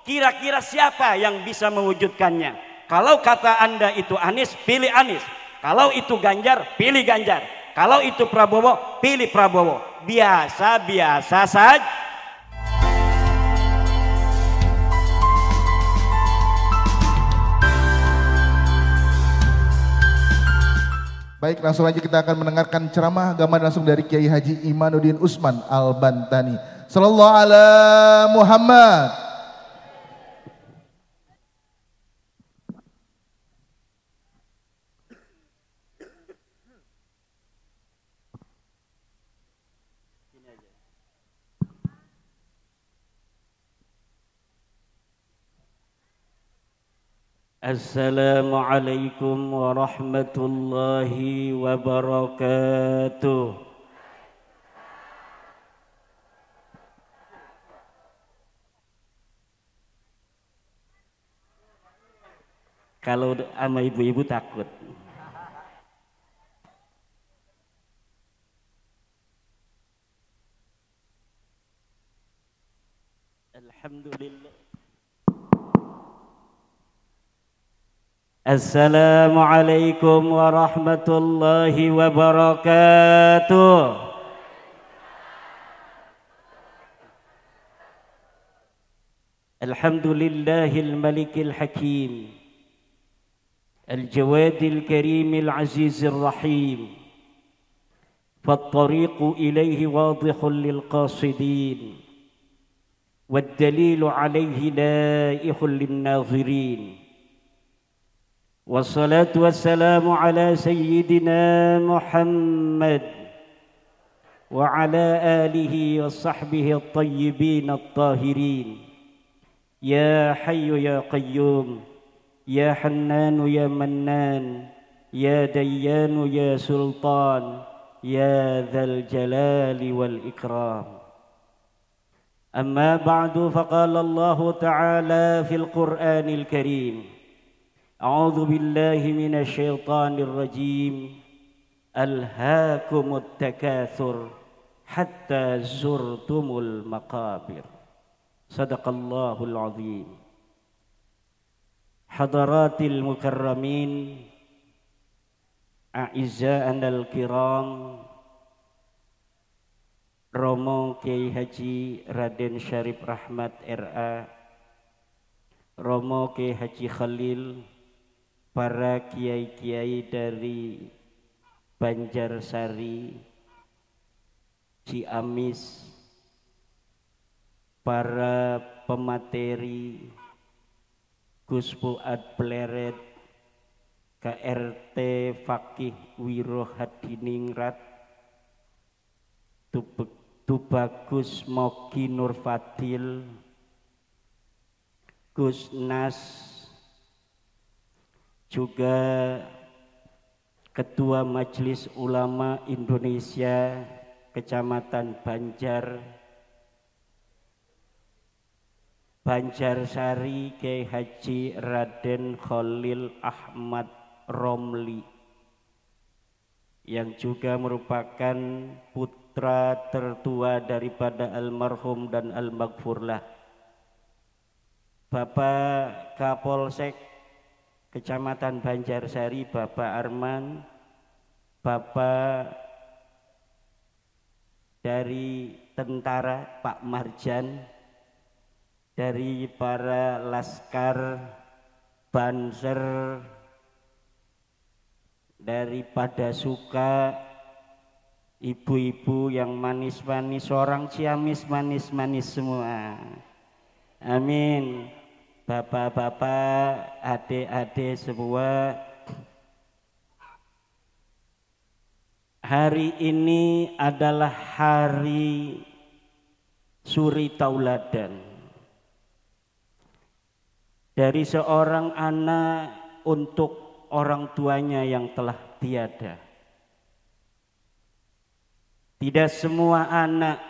Kira-kira siapa yang bisa mewujudkannya? Kalau kata Anda itu Anies, pilih Anies. Kalau itu Ganjar, pilih Ganjar. Kalau itu Prabowo, pilih Prabowo. Biasa-biasa saja. Baik, langsung aja kita akan mendengarkan ceramah agama langsung dari Kiai Haji Imanuddin Usman Al-Bantani. Sallallahu ala Muhammad. Assalamualaikum warahmatullahi wabarakatuh. Kalau sama ibu-ibu takut. Alhamdulillah. Assalamualaikum warahmatullahi wabarakatuh. Alhamdulillahil malikil hakim, al-jawadil karimil azizir rahim, fattariqu ilaihi wadihun lil qasidin, waddalilu alaihi laihun lin nazirin. Wassalatu wassalamu ala sayyidina Muhammad wa ala alihi wa sahbihi at-tayyibin at-tahirin. Ya Hayyu ya Qayyum, ya Hannanu ya Mannan, ya Dayyanu ya Sultan, ya Dzal Jalali wal Ikram. Amma ba'du, faqala Allah Ta'ala fil Qur'anil Karim. A'udzu billahi minasy syaithanir rajim. Alhaakumut takatsur hatta zurtumul maqabir. Sadaqallahul azim. Hadaratil mukarramin, a'izza'anal kiram, Romo Kiai Haji Raden Syarif Rahmat RA, Romo Kiai Haji Khalil, para kiai-kiai dari Banjarsari, Ciamis, para pemateri, Gus Fuad Pleret, KRT Fakih Wiro Hadiningrat, Tubagus Moki Nurfadil, Gus Nas, juga Ketua Majelis Ulama Indonesia Kecamatan Banjarsari, Kiai Haji Raden Khalil Ahmad Romli, yang juga merupakan putra tertua daripada almarhum dan almaghfurlah Bapak Kapolsek Kecamatan Banjarsari, Bapak Arman, Bapak dari tentara Pak Marjan, dari para laskar Banser, daripada suka ibu-ibu yang manis-manis, orang Ciamis manis-manis semua. Amin. Bapak-bapak, adik-adik semua, hari ini adalah hari suri tauladan dari seorang anak untuk orang tuanya yang telah tiada. Tidak semua anak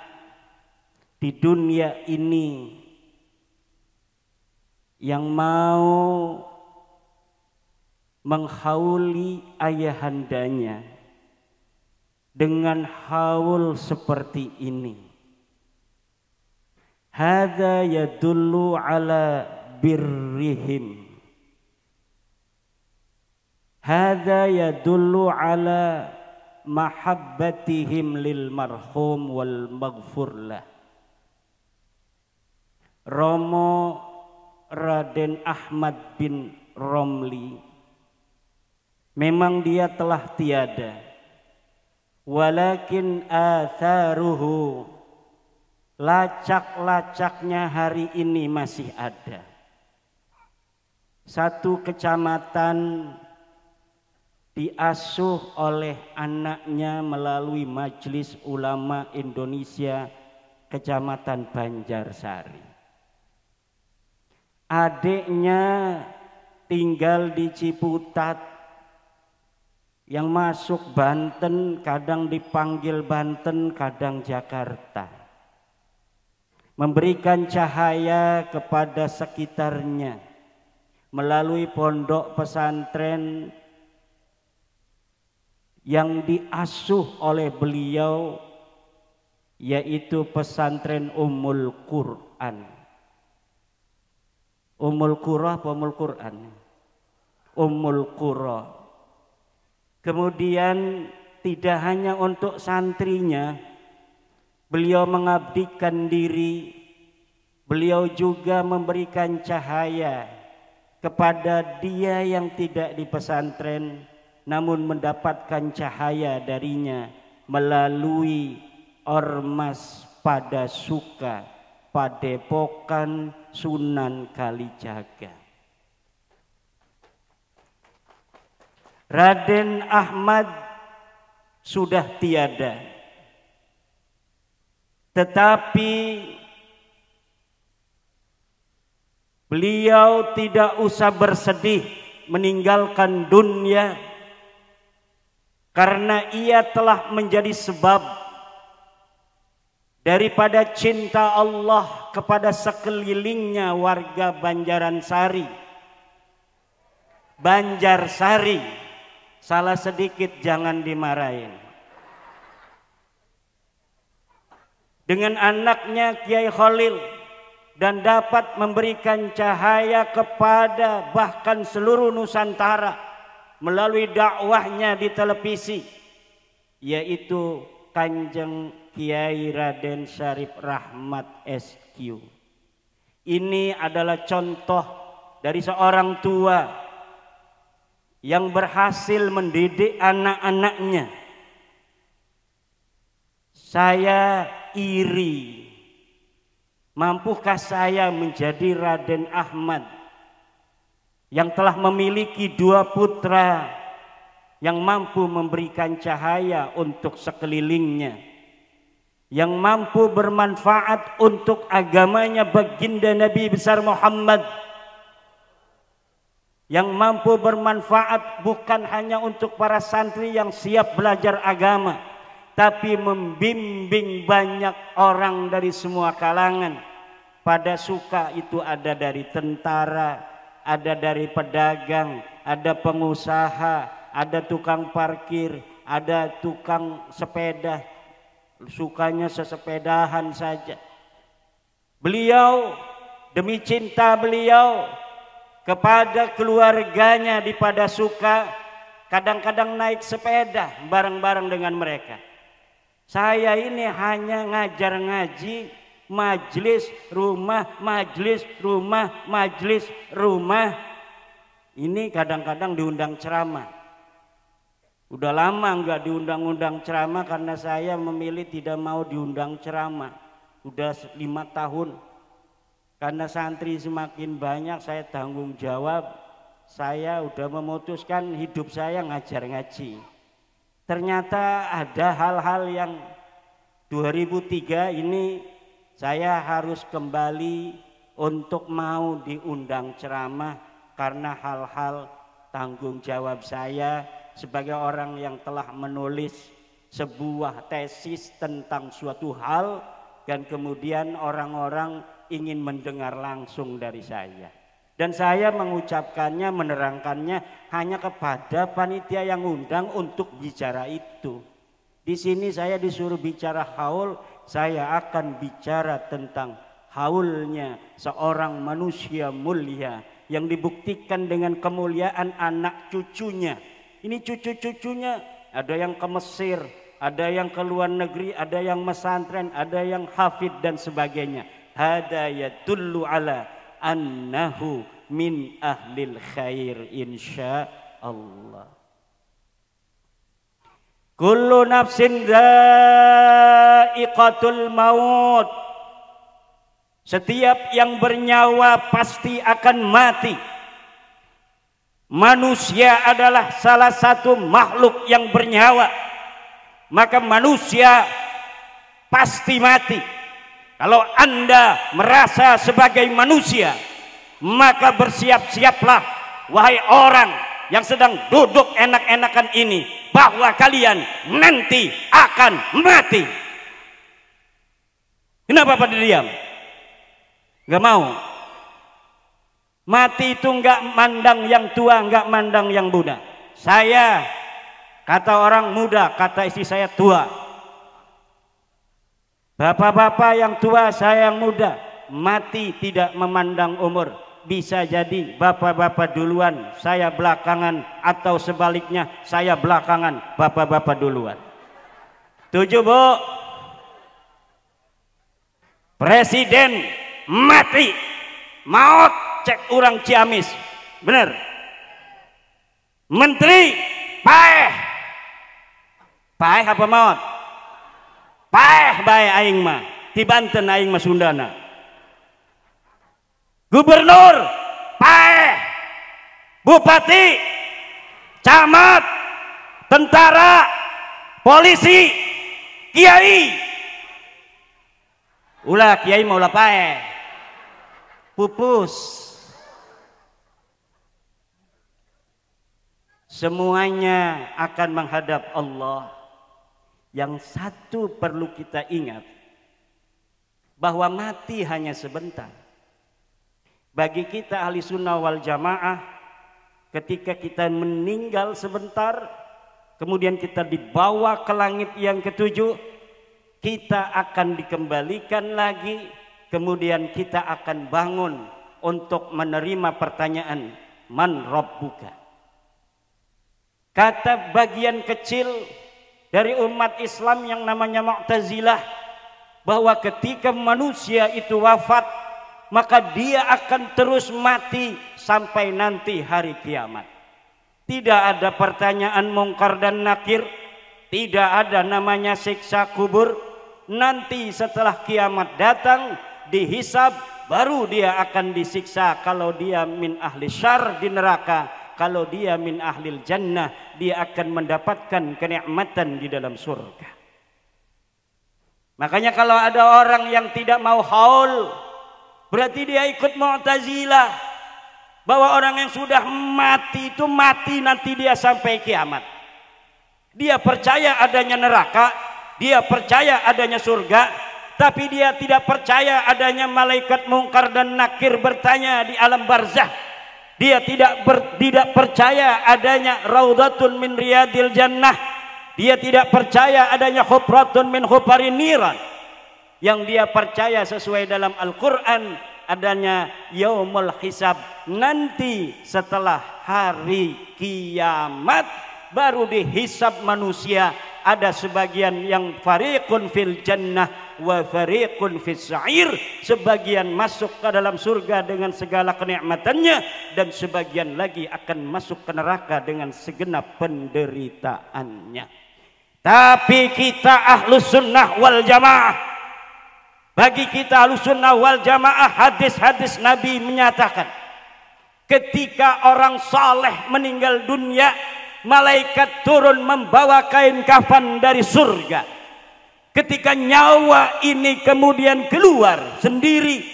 di dunia ini yang mau menghauli ayahandanya dengan haul seperti ini. Hadza yadullu ala birrihim. Hadza yadullu ala mahabbatihim lil marhum wal maghfur lah. Romo Raden Ahmad bin Romli memang dia telah tiada, walakin atharuhu, lacak-lacaknya hari ini masih ada. Satu kecamatan diasuh oleh anaknya melalui Majelis Ulama Indonesia Kecamatan Banjarsari. Adiknya tinggal di Ciputat, yang masuk Banten, kadang dipanggil Banten, kadang Jakarta. Memberikan cahaya kepada sekitarnya melalui pondok pesantren yang diasuh oleh beliau, yaitu pesantren Ummul Quran. Ummul Qura apa Ummul Quran? Ummul Qura. Kemudian tidak hanya untuk santrinya, beliau mengabdikan diri, beliau juga memberikan cahaya kepada dia yang tidak di pesantren, namun mendapatkan cahaya darinya melalui Ormas Padasuka, Padepokan Sunan Kalijaga. Raden Ahmad sudah tiada, tetapi beliau tidak usah bersedih meninggalkan dunia, karena ia telah menjadi sebab daripada cinta Allah kepada sekelilingnya warga Banjarsari. Banjarsari, salah sedikit jangan dimarahin. Dengan anaknya Kiai Khalil, dan dapat memberikan cahaya kepada bahkan seluruh Nusantara melalui dakwahnya di televisi, yaitu Kanjeng Kiai Raden Syarif Rahmat SQ. Ini adalah contoh dari seorang tua yang berhasil mendidik anak-anaknya. Saya iri, mampukah saya menjadi Raden Ahmad yang telah memiliki dua putra yang mampu memberikan cahaya untuk sekelilingnya, yang mampu bermanfaat untuk agamanya baginda Nabi besar Muhammad, yang mampu bermanfaat bukan hanya untuk para santri yang siap belajar agama, tapi membimbing banyak orang dari semua kalangan. Padasuka itu ada dari tentara, ada dari pedagang, ada pengusaha, ada tukang parkir, ada tukang sepeda, sukanya sesepedahan saja. Beliau demi cinta beliau kepada keluarganya di Padasuka, kadang-kadang naik sepeda bareng-bareng dengan mereka. Saya ini hanya ngajar ngaji, majlis rumah, majlis rumah, majlis rumah. Ini kadang-kadang diundang ceramah. Udah lama nggak diundang-undang ceramah karena saya memilih tidak mau diundang ceramah. Udah 5 tahun. Karena santri semakin banyak, saya tanggung jawab. Saya udah memutuskan hidup saya ngajar ngaji. Ternyata ada hal-hal yang 2003 ini saya harus kembali untuk mau diundang ceramah, karena hal-hal tanggung jawab saya sebagai orang yang telah menulis sebuah tesis tentang suatu hal, dan kemudian orang-orang ingin mendengar langsung dari saya. Dan saya mengucapkannya, menerangkannya hanya kepada panitia yang undang untuk bicara itu. Di sini saya disuruh bicara haul, saya akan bicara tentang haulnya seorang manusia mulia yang dibuktikan dengan kemuliaan anak cucunya. Ini cucu-cucunya ada yang ke Mesir, ada yang ke luar negeri, ada yang mesantren, ada yang hafid dan sebagainya. Hada yadullu ala annahu min ahlil khair insyaallah. Kullu nafsin dha'iqatul maut. Setiap yang bernyawa pasti akan mati. Manusia adalah salah satu makhluk yang bernyawa. Maka manusia pasti mati. Kalau Anda merasa sebagai manusia, maka bersiap-siaplah wahai orang yang sedang duduk enak-enakan ini, bahwa kalian nanti akan mati. Kenapa pada diam? Gak mau. Mati itu gak mandang yang tua, gak mandang yang muda. Saya, kata orang muda, kata istri saya tua. Bapak-bapak yang tua, saya yang muda. Mati tidak memandang umur. Bisa jadi bapak-bapak duluan, saya belakangan, atau sebaliknya saya belakangan, bapak-bapak duluan. Tujuh, Bu. Presiden mati, maut, cek orang Ciamis, bener. Menteri paeh, paeh apa maut? Paeh bae aing mah, di Banten aing mah Sundana. Gubernur, paeh, bupati, camat, tentara, polisi, kiai. Ulah kiai mau ulah paeh, pupus. Semuanya akan menghadap Allah. Yang satu perlu kita ingat, bahwa mati hanya sebentar. Bagi kita ahli sunnah wal jamaah, ketika kita meninggal sebentar, kemudian kita dibawa ke langit yang ketujuh, kita akan dikembalikan lagi, kemudian kita akan bangun untuk menerima pertanyaan, man rabbuka. Kata bagian kecil dari umat Islam yang namanya Mu'tazilah, bahwa ketika manusia itu wafat, maka dia akan terus mati sampai nanti hari kiamat. Tidak ada pertanyaan mungkar dan nakir, tidak ada namanya siksa kubur. Nanti setelah kiamat datang, dihisab, baru dia akan disiksa. Kalau dia min ahli syar di neraka, kalau dia min ahlil jannah, dia akan mendapatkan kenikmatan di dalam surga. Makanya kalau ada orang yang tidak mau haul, berarti dia ikut Mu'tazilah, bahwa orang yang sudah mati itu mati nanti dia sampai kiamat. Dia percaya adanya neraka, dia percaya adanya surga, tapi dia tidak percaya adanya malaikat mungkar dan nakir bertanya di alam barzah. Dia tidak percaya adanya raudhatun min riyadil jannah. Dia tidak percaya adanya hufratun min hufarin niran. Yang dia percaya sesuai dalam Al-Quran adanya yaumul hisab, nanti setelah hari kiamat baru dihisab manusia. Ada sebagian yang fariqun fil jannah wa fariqun fis sa'ir, sebagian masuk ke dalam surga dengan segala kenikmatannya, dan sebagian lagi akan masuk ke neraka dengan segenap penderitaannya. Tapi kita ahlus sunnah wal jamaah, bagi kita Ahlussunnah wal Jamaah, hadis-hadis Nabi menyatakan, ketika orang saleh meninggal dunia, malaikat turun membawa kain kafan dari surga. Ketika nyawa ini kemudian keluar sendiri,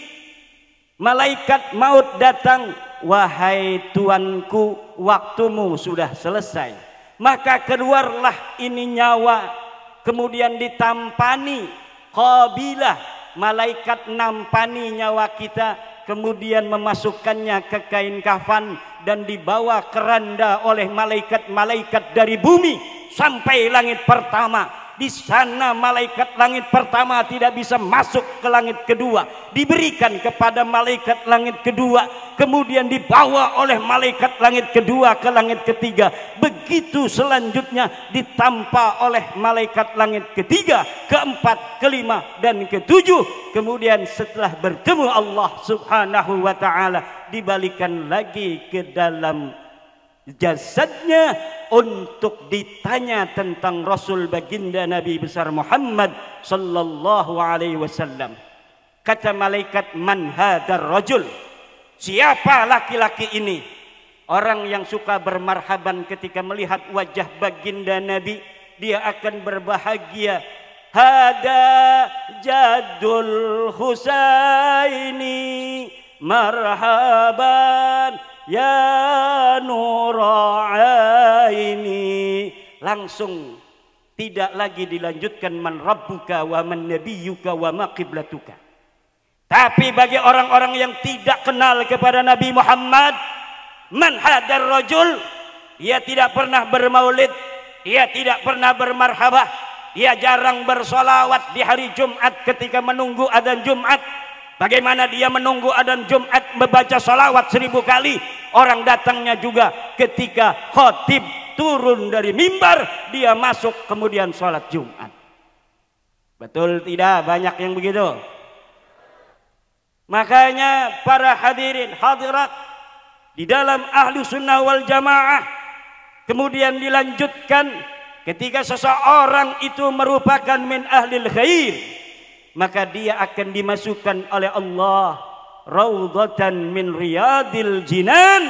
malaikat maut datang, wahai tuanku, waktumu sudah selesai. Maka keluarlah ini nyawa, kemudian ditampani qabilah. Malaikat nampani nyawa kita, kemudian memasukkannya ke kain kafan dan dibawa keranda oleh malaikat-malaikat dari bumi sampai langit pertama. Di sana malaikat langit pertama tidak bisa masuk ke langit kedua, diberikan kepada malaikat langit kedua, kemudian dibawa oleh malaikat langit kedua ke langit ketiga, begitu selanjutnya ditampa oleh malaikat langit ketiga, keempat, kelima, dan ketujuh. Kemudian setelah bertemu Allah subhanahu wa ta'ala, dibalikan lagi ke dalam jasadnya untuk ditanya tentang Rasul baginda Nabi besar Muhammad sallallahu alaihi wasallam. Kata malaikat, man hadar rajul, siapa laki-laki ini? Orang yang suka bermarhaban ketika melihat wajah baginda Nabi, dia akan berbahagia. Hada Jaddul Husaini marhaban ya nura aini. Langsung tidak lagi dilanjutkan man rabbuka wa man nabiyyuka wa ma qiblatuka. Tapi bagi orang-orang yang tidak kenal kepada Nabi Muhammad, man hadar rajul, ia tidak pernah bermaulid, ia tidak pernah bermarhabah, ia jarang bersolawat di hari Jumat ketika menunggu adzan Jumat. Bagaimana dia menunggu adzan Jumat membaca salawat 1000 kali. Orang datangnya juga ketika khatib turun dari mimbar, dia masuk kemudian sholat Jumat. Betul tidak? Banyak yang begitu. Makanya para hadirin hadirat di dalam ahlu sunnah wal jamaah kemudian dilanjutkan, ketika seseorang itu merupakan min ahlil khair, maka dia akan dimasukkan oleh Allah raudhatan min riyadil jinan,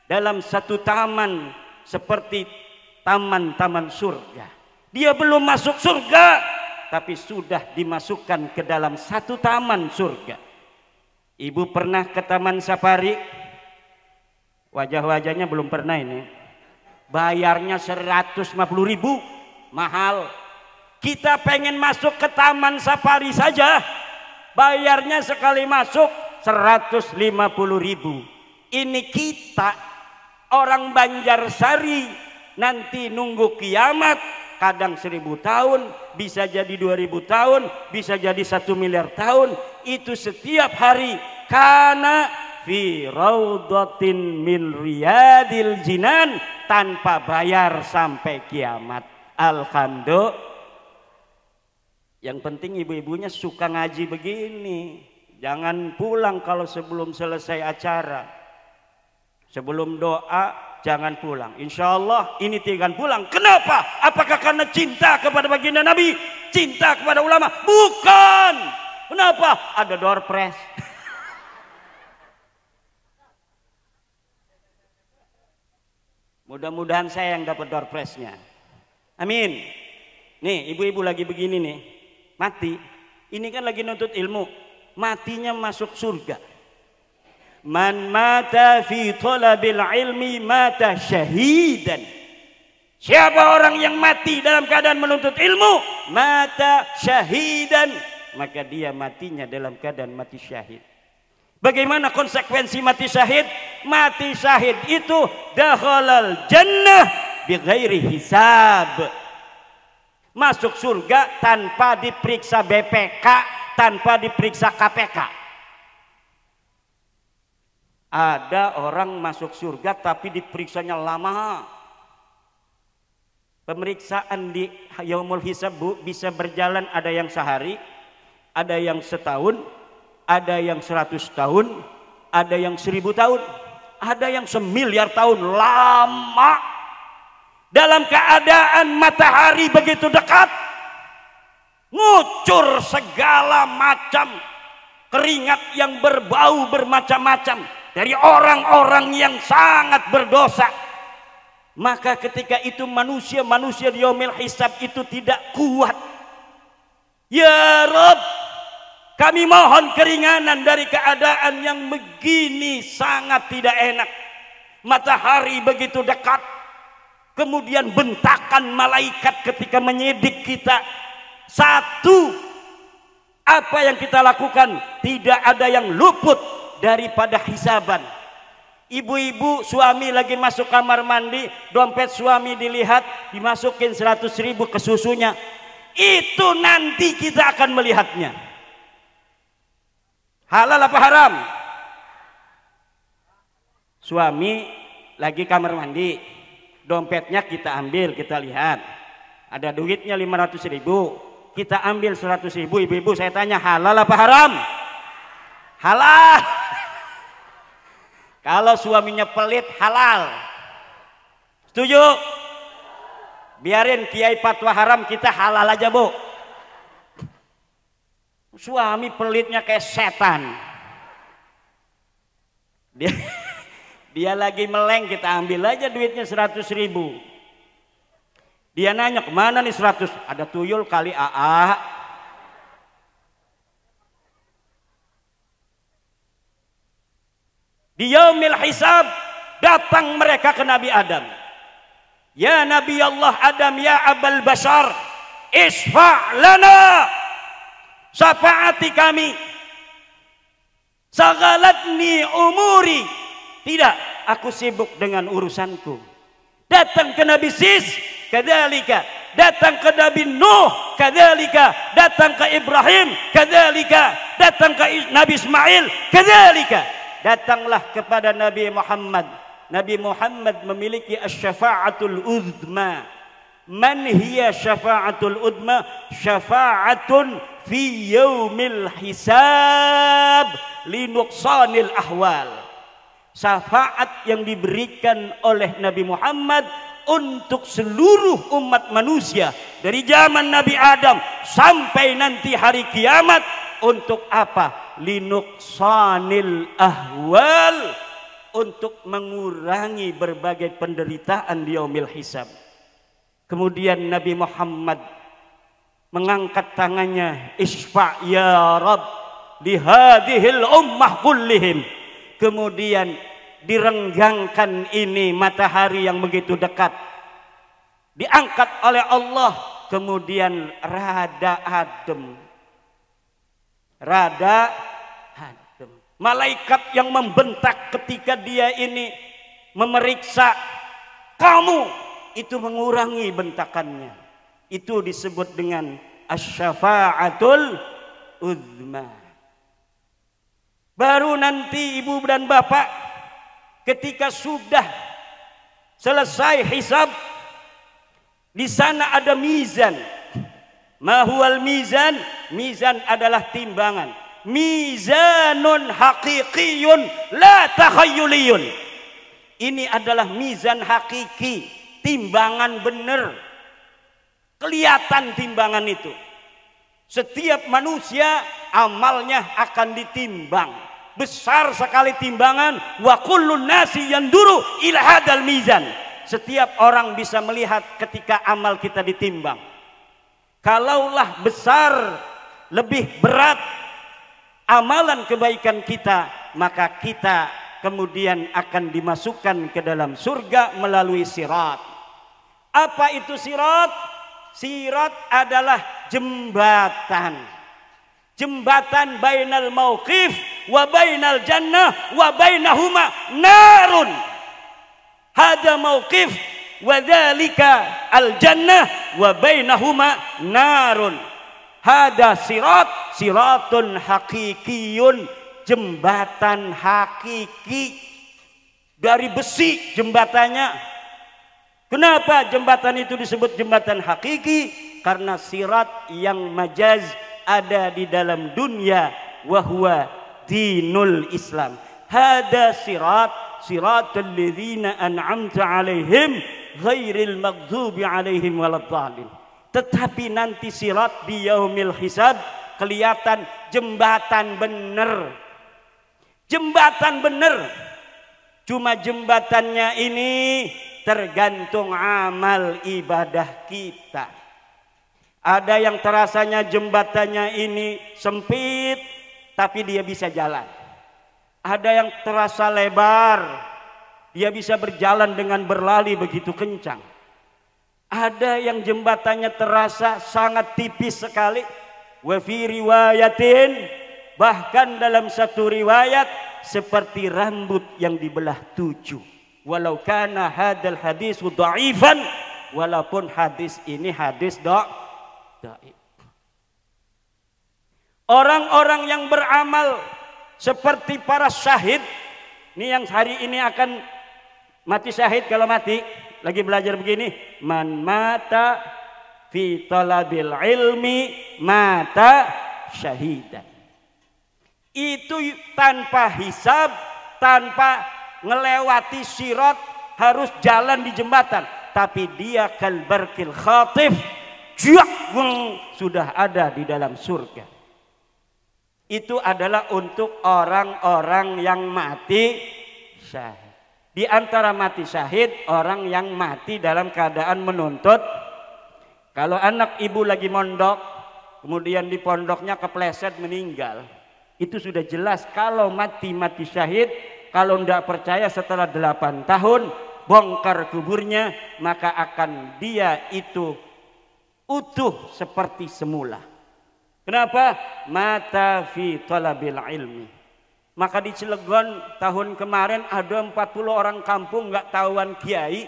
dalam satu taman seperti taman-taman surga. Dia belum masuk surga, tapi sudah dimasukkan ke dalam satu taman surga. Ibu pernah ke taman safari? Wajah-wajahnya belum pernah ini. Bayarnya 150.000, mahal. Kita pengen masuk ke taman safari saja, bayarnya sekali masuk 150.000. Ini kita orang Banjarsari nanti nunggu kiamat, kadang 1000 tahun, bisa jadi 2000 tahun, bisa jadi 1 miliar tahun. Itu setiap hari. Kana fi raudhatin min riyadil jinan, tanpa bayar sampai kiamat. Alhamdulillah. Yang penting ibu-ibunya suka ngaji begini. Jangan pulang kalau sebelum selesai acara. Sebelum doa jangan pulang. Insya Allah ini tidak pulang. Kenapa? Apakah karena cinta kepada baginda Nabi? Cinta kepada ulama? Bukan. Kenapa? Ada door prize. Mudah-mudahan saya yang dapat door prize-nya. Amin. Nih ibu-ibu lagi begini nih, mati. Ini kan lagi nuntut ilmu. Matinya masuk surga. Man mata fi talabil ilmi mata syahidan. Siapa orang yang mati dalam keadaan menuntut ilmu, mata syahidan, maka dia matinya dalam keadaan mati syahid. Bagaimana konsekuensi mati syahid? Mati syahid itu dakhalal jannah bighairi hisab. Masuk surga tanpa diperiksa BPK, tanpa diperiksa KPK. Ada orang masuk surga tapi diperiksanya lama. Pemeriksaan di yaumul hisab bisa berjalan, ada yang sehari, ada yang setahun, ada yang 100 tahun, ada yang 1000 tahun, ada yang 1 miliar tahun. Lama. Dalam keadaan matahari begitu dekat, ngucur segala macam keringat yang berbau bermacam-macam dari orang-orang yang sangat berdosa. Maka ketika itu manusia di yaumil hisab itu tidak kuat. Ya Rabb, kami mohon keringanan dari keadaan yang begini sangat tidak enak. Matahari begitu dekat, kemudian bentakan malaikat ketika menyidik kita. Satu, apa yang kita lakukan tidak ada yang luput daripada hisaban. Ibu-ibu suami lagi masuk kamar mandi, dompet suami dilihat, dimasukin 100.000 ke susunya. Itu nanti kita akan melihatnya. Halal apa haram? Suami lagi kamar mandi, dompetnya kita ambil, kita lihat. Ada duitnya 500.000, kita ambil 100.000. Ibu-ibu saya tanya, halal apa haram? Halal. Kalau suaminya pelit, halal. Setuju? Biarin kiai fatwa haram, kita halal aja, Bu. Suami pelitnya kayak setan. Dia lagi meleng, kita ambil aja duitnya 100.000. Dia nanya, kemana nih 100? Ada tuyul kali AA. Di yaumil hisab datang mereka ke Nabi Adam. Ya Nabi Allah Adam, ya Abal Bashar, isfa' lana, syafaati kami. Sagalatni umuri, tidak, aku sibuk dengan urusanku. Datang ke Nabi Sis, kadzalika. Datang ke Nabi Nuh, kadzalika. Datang ke Ibrahim, kadzalika. Datang ke Nabi Ismail, kadzalika. Datanglah kepada Nabi Muhammad. Nabi Muhammad memiliki asy-syafa'atul uzma. Man hiya syafa'atul uzma? Syafa'atun fi yaumil hisab linuqsanil ahwal. Syafaat yang diberikan oleh Nabi Muhammad untuk seluruh umat manusia dari zaman Nabi Adam sampai nanti hari kiamat. Untuk apa? Linuqsanil ahwal, untuk mengurangi berbagai penderitaan di yaumil hisab. Kemudian Nabi Muhammad mengangkat tangannya, isfa' ya Rabb li hadhil ummah kullihim. Kemudian direnggangkan ini matahari yang begitu dekat, diangkat oleh Allah. Kemudian rada adem, malaikat yang membentak ketika dia ini memeriksa kamu, itu mengurangi bentakannya. Itu disebut dengan asy-syafa'atul uzma. Baru nanti ibu dan bapak ketika sudah selesai hisab, di sana ada mizan. Ma huwal mizan? Mizan adalah timbangan. Mizanun haqiqiyun la takhayyuliyun. Ini adalah mizan hakiki, timbangan benar. Kelihatan timbangan itu. Setiap manusia amalnya akan ditimbang. Besar sekali timbangan. Wa kullun nasi yanduru ila hadal mizan. Setiap orang bisa melihat ketika amal kita ditimbang. Kalaulah besar, lebih berat amalan kebaikan kita, maka kita kemudian akan dimasukkan ke dalam surga melalui sirat. Apa itu sirat? Sirat adalah jembatan. Jembatan bainal mauqif wa bainal jannah wa bainahuma narun. Hada mauqif wa dzalika al jannah wa bainahuma narun. Hada sirat, siratun hakikiyun, jembatan hakiki dari besi jembatannya. Kenapa jembatan itu disebut jembatan hakiki? Karena sirat yang majaz ada di dalam dunia, wa huwa dinul Islam. Hada sirat, siratal ladzina an'amta 'alaihim ghairil maghdubi 'alaihim waladdallin. Tetapi nanti sirat di yaumil hisab kelihatan jembatan benar. Jembatan benar. Cuma jembatannya ini tergantung amal ibadah kita. Ada yang terasanya jembatannya ini sempit tapi dia bisa jalan. Ada yang terasa lebar, dia bisa berjalan dengan berlari begitu kencang. Ada yang jembatannya terasa sangat tipis sekali. Wa fi riwayatin, bahkan dalam satu riwayat, seperti rambut yang dibelah 7. Walau kana hadal hadis dha'ifan, walaupun hadis ini hadis dhaif. Orang-orang yang beramal seperti para syahid, ini yang hari ini akan mati syahid. Kalau mati lagi belajar begini, man mata fi talabil ilmi mata syahidan. Itu tanpa hisab, tanpa ngelewati sirat, harus jalan di jembatan, tapi dia kalbarkil khatif, sudah ada di dalam surga. Itu adalah untuk orang-orang yang mati syahid. Di antara mati syahid, orang yang mati dalam keadaan menuntut. Kalau anak ibu lagi mondok, kemudian di pondoknya kepleset meninggal, itu sudah jelas kalau mati syahid. Kalau tidak percaya setelah 8 tahun bongkar kuburnya, maka akan dia itu utuh seperti semula. Kenapa? Mata fi talabil ilmi. Maka di Cilegon tahun kemarin ada 40 orang kampung nggak tahuan kiai.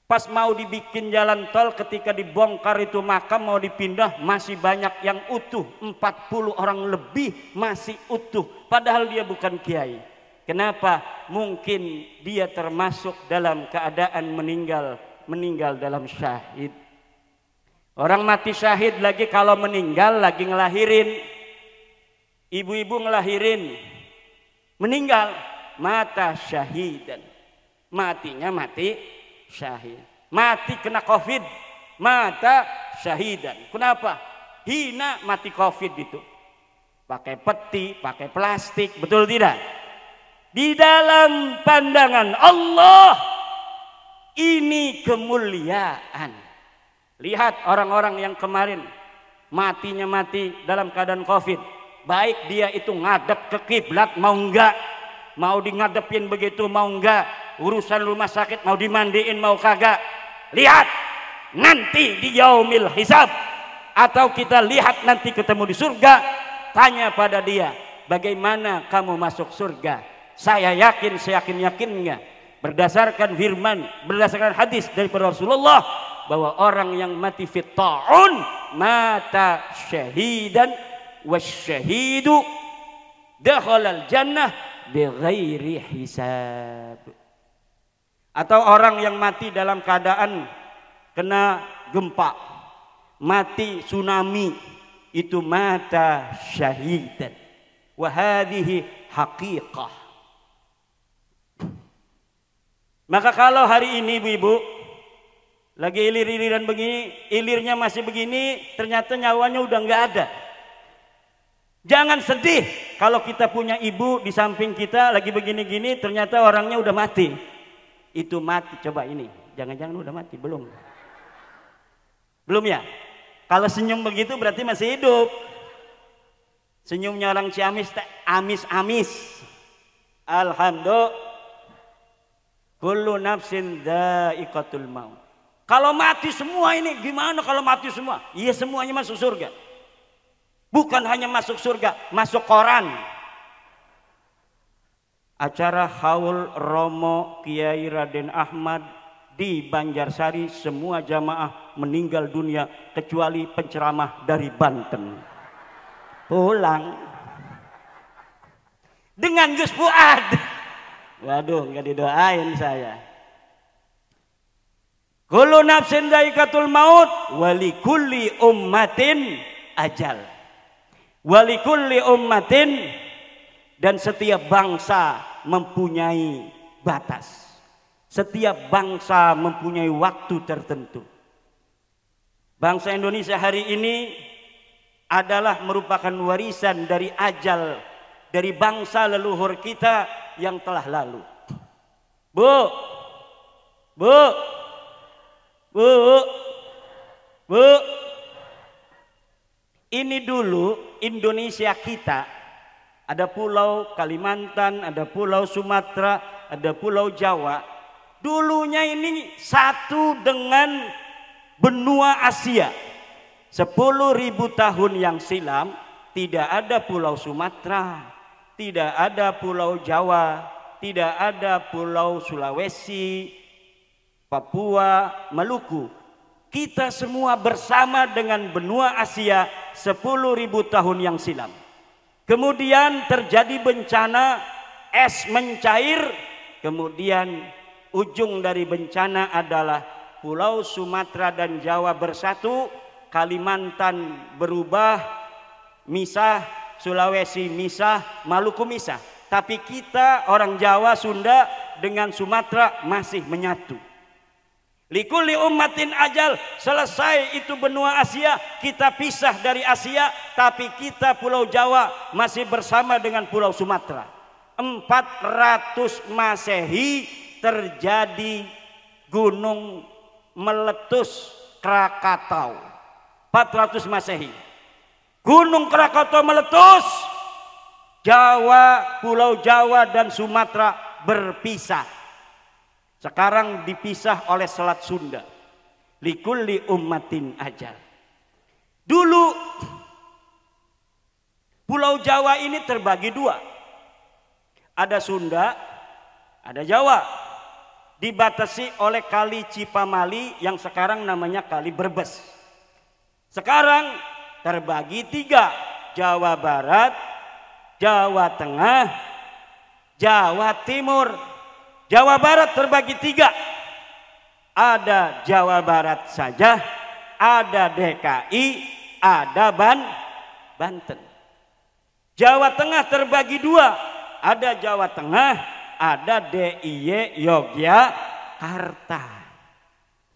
Pas mau dibikin jalan tol, ketika dibongkar itu makam mau dipindah, masih banyak yang utuh. 40 orang lebih masih utuh, padahal dia bukan kiai. Kenapa? Mungkin dia termasuk dalam keadaan meninggal dalam syahid. Orang mati syahid lagi kalau meninggal lagi ngelahirin. Ibu-ibu ngelahirin, meninggal, mata syahidan. Matinya mati syahid. Mati kena COVID, mata syahidan. Kenapa? Hina mati COVID itu. Pakai peti, pakai plastik, betul tidak? Di dalam pandangan Allah ini kemuliaan. Lihat orang-orang yang kemarin matinya mati dalam keadaan COVID. Baik dia itu ngadep ke kiblat mau enggak, mau di ngadepin begitu mau enggak, urusan rumah sakit mau dimandiin mau kagak. Lihat nanti di yaumil hisab, atau kita lihat nanti ketemu di surga, tanya pada dia, bagaimana kamu masuk surga? Saya yakin, seyakin-yakinnya berdasarkan firman, berdasarkan hadis dari Rasulullah, bahwa orang yang mati fit ta'un mata syahidan wasyahidu dakhalal jannah bighairi hisab. Atau orang yang mati dalam keadaan kena gempa, mati tsunami, itu mata syahidan. Wa hadhihi haqiqah. Maka kalau hari ini ibu-ibu lagi ilir-iliran begini, ilirnya masih begini, ternyata nyawanya udah nggak ada. Jangan sedih kalau kita punya ibu di samping kita lagi begini-gini, ternyata orangnya udah mati. Itu mati, coba ini, jangan-jangan udah mati, belum? Belum ya? Kalau senyum begitu berarti masih hidup. Senyumnya orang Ciamis, amis-amis. Alhamdulillah, kullu nafsin dha'iqatul maut. Kalau mati semua ini, gimana kalau mati semua? Iya, semuanya masuk surga. Bukan hanya masuk surga, masuk koran. Acara haul Romo Kiai Raden Ahmad di Banjarsari, semua jamaah meninggal dunia kecuali penceramah dari Banten. Pulang dengan Gus Fuad. Waduh, nggak didoain saya. Kullu nafsin dha'iqatul maut wa likulli ummatin ajal. Walikulli ummatin, dan setiap bangsa mempunyai batas. Setiap bangsa mempunyai waktu tertentu. Bangsa Indonesia hari ini adalah merupakan warisan dari ajal dari bangsa leluhur kita yang telah lalu. Bu, ini dulu Indonesia kita, ada pulau Kalimantan, ada pulau Sumatera, ada pulau Jawa. Dulunya ini satu dengan benua Asia. 10.000 tahun yang silam tidak ada pulau Sumatera, tidak ada Pulau Jawa, tidak ada Pulau Sulawesi, Papua, Maluku. Kita semua bersama dengan benua Asia 10.000 tahun yang silam. Kemudian terjadi bencana, es mencair, kemudian ujung dari bencana adalah Pulau Sumatera dan Jawa bersatu, Kalimantan berubah, misah, Sulawesi misah, Maluku misah. Tapi kita orang Jawa, Sunda dengan Sumatera masih menyatu. Likulli ummatin ajal, selesai itu benua Asia, kita pisah dari Asia, tapi kita Pulau Jawa masih bersama dengan Pulau Sumatera. 400 Masehi terjadi gunung meletus Krakatau. 400 Masehi. Gunung Krakatau meletus, Jawa, Pulau Jawa dan Sumatera berpisah. Sekarang dipisah oleh Selat Sunda. Likulli ummatin ajal. Dulu Pulau Jawa ini terbagi dua. Ada Sunda, ada Jawa. Dibatasi oleh Kali Cipamali yang sekarang namanya Kali Brebes. Sekarang terbagi tiga. Jawa Barat, Jawa Tengah, Jawa Timur. Jawa Barat terbagi tiga. Ada Jawa Barat saja, ada DKI, ada Banten. Jawa Tengah terbagi dua. Ada Jawa Tengah, ada DIY Yogyakarta.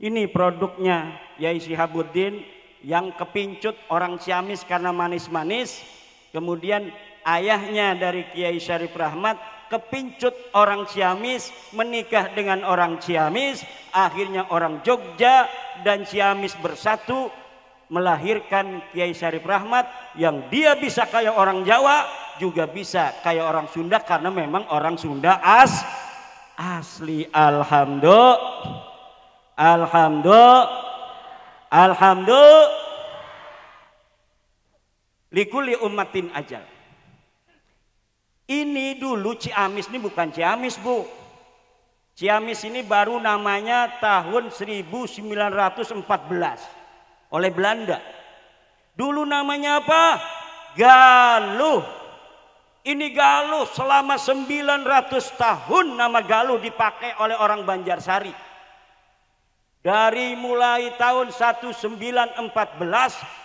Ini produknya Yai Syihabuddin yang kepincut orang Ciamis karena manis-manis. Kemudian ayahnya dari Kiai Syarif Rahmat kepincut orang Ciamis, menikah dengan orang Ciamis, akhirnya orang Jogja dan Ciamis bersatu melahirkan Kiai Syarif Rahmat yang dia bisa kayak orang Jawa, juga bisa kayak orang Sunda karena memang orang Sunda asli. Alhamdulillah. Likulli ummatin ajal. Ini dulu Ciamis ini bukan Ciamis, Bu. Ciamis ini baru namanya tahun 1914 oleh Belanda. Dulu namanya apa? Galuh. Ini Galuh selama 900 tahun nama Galuh dipakai oleh orang Banjarsari. Dari mulai tahun 1914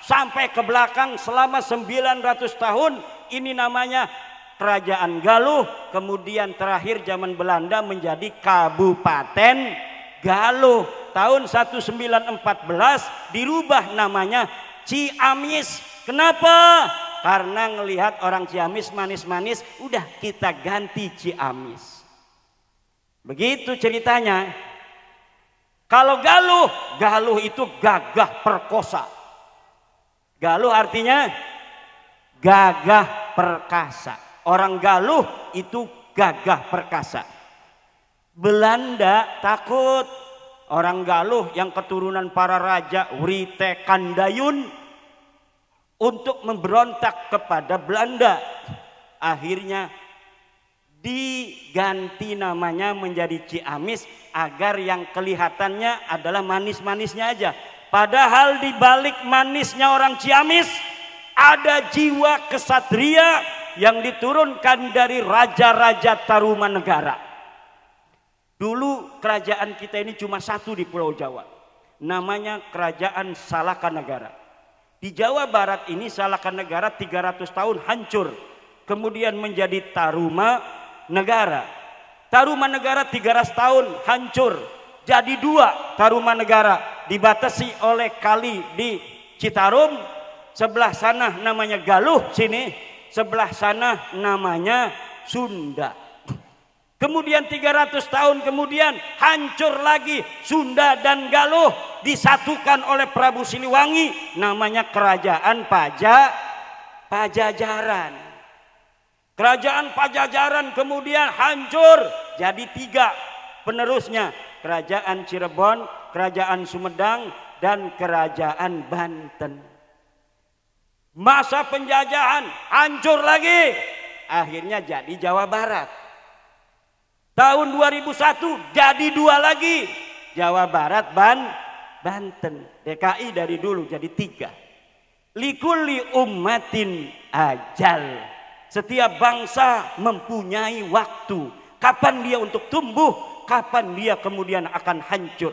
sampai ke belakang selama 900 tahun ini namanya Kerajaan Galuh, kemudian terakhir zaman Belanda menjadi Kabupaten Galuh. Tahun 1914 dirubah namanya Ciamis. Kenapa? Karena ngelihat orang Ciamis manis-manis, udah kita ganti Ciamis. Begitu ceritanya. Kalau Galuh itu gagah perkosa. Galuh artinya gagah perkasa. Orang Galuh itu gagah perkasa. Belanda takut orang Galuh yang keturunan para raja Write Kandayun untuk memberontak kepada Belanda. Akhirnya diganti namanya menjadi Ciamis agar yang kelihatannya adalah manis-manisnya aja. Padahal di balik manisnya orang Ciamis ada jiwa kesatria yang diturunkan dari raja-raja Tarumanegara. Dulu kerajaan kita ini cuma satu di Pulau Jawa. Namanya Kerajaan Salakanegara. Di Jawa Barat ini Salakanegara 300 tahun hancur. Kemudian menjadi Tarumanegara. Tarumanegara 300 tahun hancur. Jadi dua Tarumanegara. Dibatasi oleh kali di Citarum. Sebelah sana namanya Galuh sini. Sebelah sana namanya Sunda. Kemudian 300 tahun kemudian hancur lagi Sunda dan Galuh, disatukan oleh Prabu Siliwangi, namanya Kerajaan Pajajaran. Kerajaan Pajajaran kemudian hancur jadi tiga penerusnya, Kerajaan Cirebon, Kerajaan Sumedang dan Kerajaan Banten. Masa penjajahan hancur lagi. akhirnya jadi Jawa Barat. Tahun 2001 jadi 2 lagi, Jawa Barat, Banten. DKI dari dulu jadi 3. Likulli ummatin ajal. Setiap bangsa mempunyai waktu. Kapan dia untuk tumbuh, kapan dia kemudian akan hancur.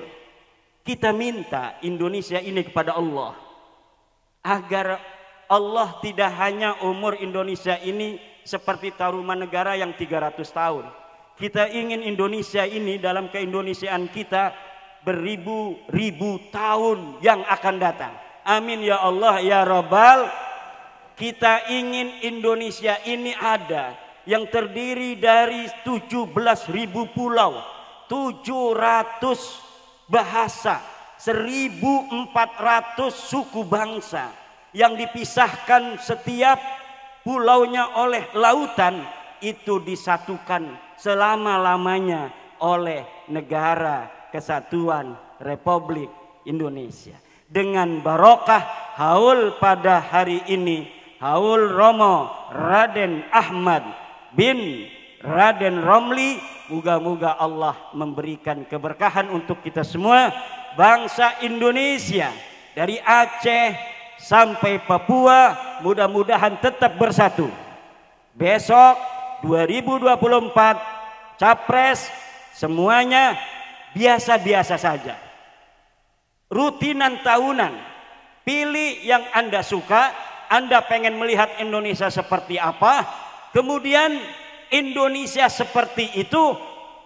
Kita minta Indonesia ini kepada Allah, agar Allah tidak hanya umur Indonesia ini seperti Tarumanegara yang 300 tahun. Kita ingin Indonesia ini dalam keindonesiaan kita beribu-ribu tahun yang akan datang. Amin ya Allah ya Rabbal. Kita ingin Indonesia ini ada yang terdiri dari 17.000 pulau, 700 bahasa, 1.400 suku bangsa yang dipisahkan setiap pulaunya oleh lautan, itu disatukan selama-lamanya oleh negara Kesatuan Republik Indonesia. Dengan barokah haul pada hari ini, haul Romo Raden Ahmad bin Raden Romli, moga-moga Allah memberikan keberkahan untuk kita semua, bangsa Indonesia dari Aceh sampai Papua, mudah-mudahan tetap bersatu. Besok 2024 Capres semuanya biasa-biasa saja, rutinan tahunan. Pilih yang Anda suka. Anda pengen melihat Indonesia seperti apa, kemudian Indonesia seperti itu,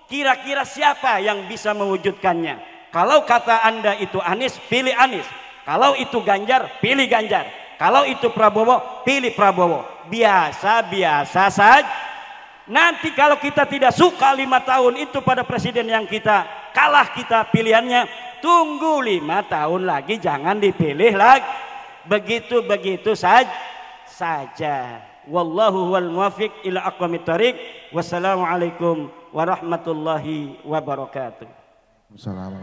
kira-kira siapa yang bisa mewujudkannya? Kalau kata Anda itu Anies, pilih Anies. Kalau itu Ganjar, pilih Ganjar. Kalau itu Prabowo, pilih Prabowo. Biasa-biasa saja. Nanti kalau kita tidak suka 5 tahun itu pada presiden yang kita kalah, kita pilihannya, tunggu 5 tahun lagi, jangan dipilih lagi. Begitu saja. Wallahu wal muwaffiq ila aqwamit thoriq. Wassalamualaikum warahmatullahi wabarakatuh. Assalamualaikum.